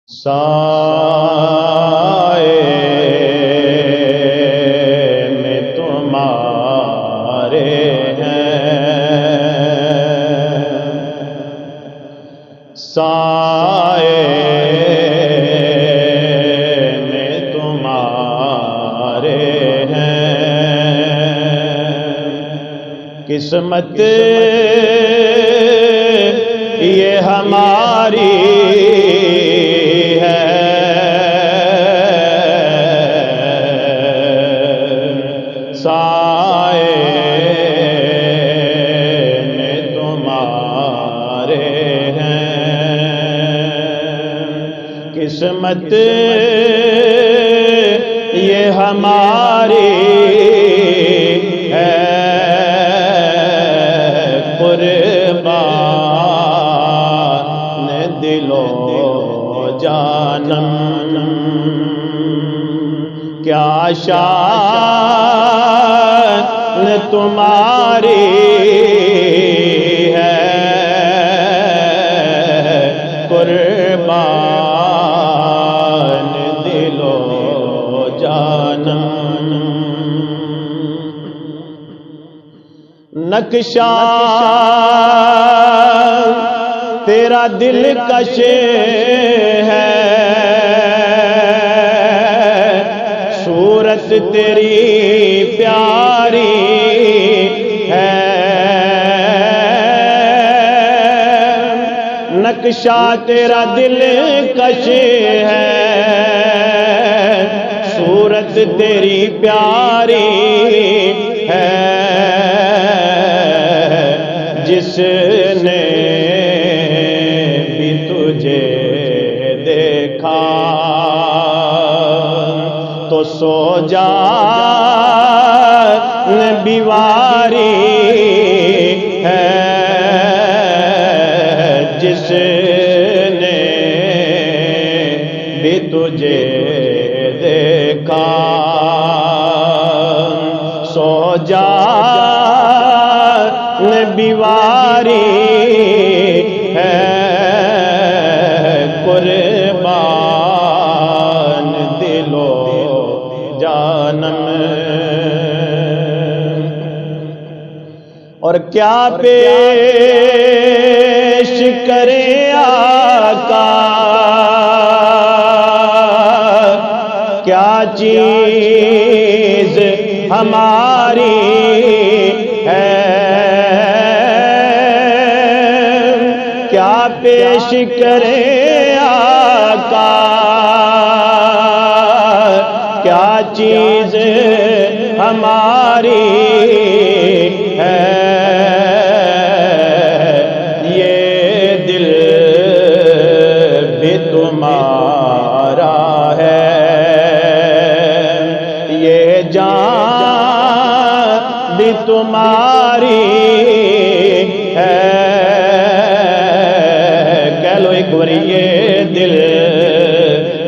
سائے میں تمہارے ہیں، سائے میں تمہارے ہیں، قسمت یہ ہماری سائے میں تمہارے ہیں، قسمت یہ ہماری ہے، قربان دل و جانم کیا شان تمہاری ہے، قربان دل و جانم نقشہ تیرا دلکش ہے، صورت تیری پیاری ہے، نقشہ تیرا دلکش ہے، صورت تیری پیاری ہے، جس نے بھی تجھے دیکھا تو سو جان بیواری ہے، جس نے بھی تجھے دیکھا سو جان بیواری ہے، قربان دل و جانم اور کیا پیش کرے آقا، کیا چیز ہماری ہے، کیا پیش کرے آقا، کیا چیز ہماری ہے، یہ دل بھی تمہارا ہے، یہ جان بھی تمہاری ہے، کہہ لو ایک بار یہ دل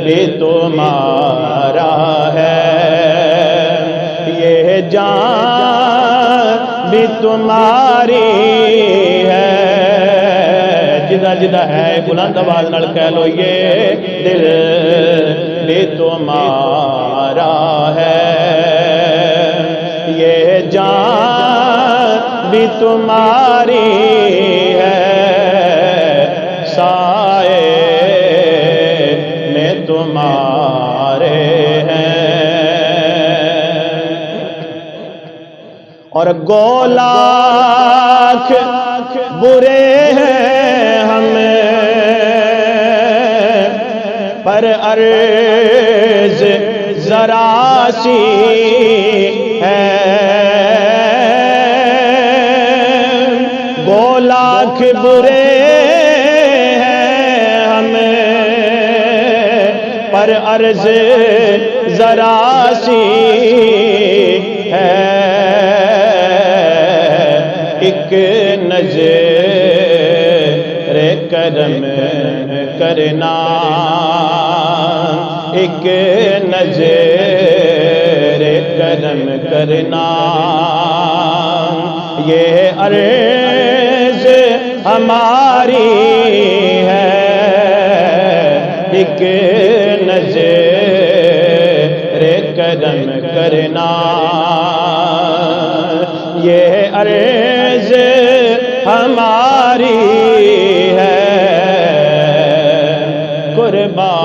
بھی تمہارا ہے، یہ جان بھی تمہاری ہے، جدہ جدہ ہے بلند آواز نال کہہ لو یہ دل بھی تمہارا ہے، یہ جان بھی تمہاری ہے، سائے میں تمہارے ہیں، اور گولاکھ برے ہیں ہمیں پر عرض ذرا سی ہے، گولاکھ برے ہیں ہمیں پر عرض ذرا سی ہے، ایک نظر کرم کرنا، ایک نظر کرم کرنا، یہ عرض ہماری ہے، ایک ایک نظر کرم کرنا، یہ عرض ہماری ہے قربان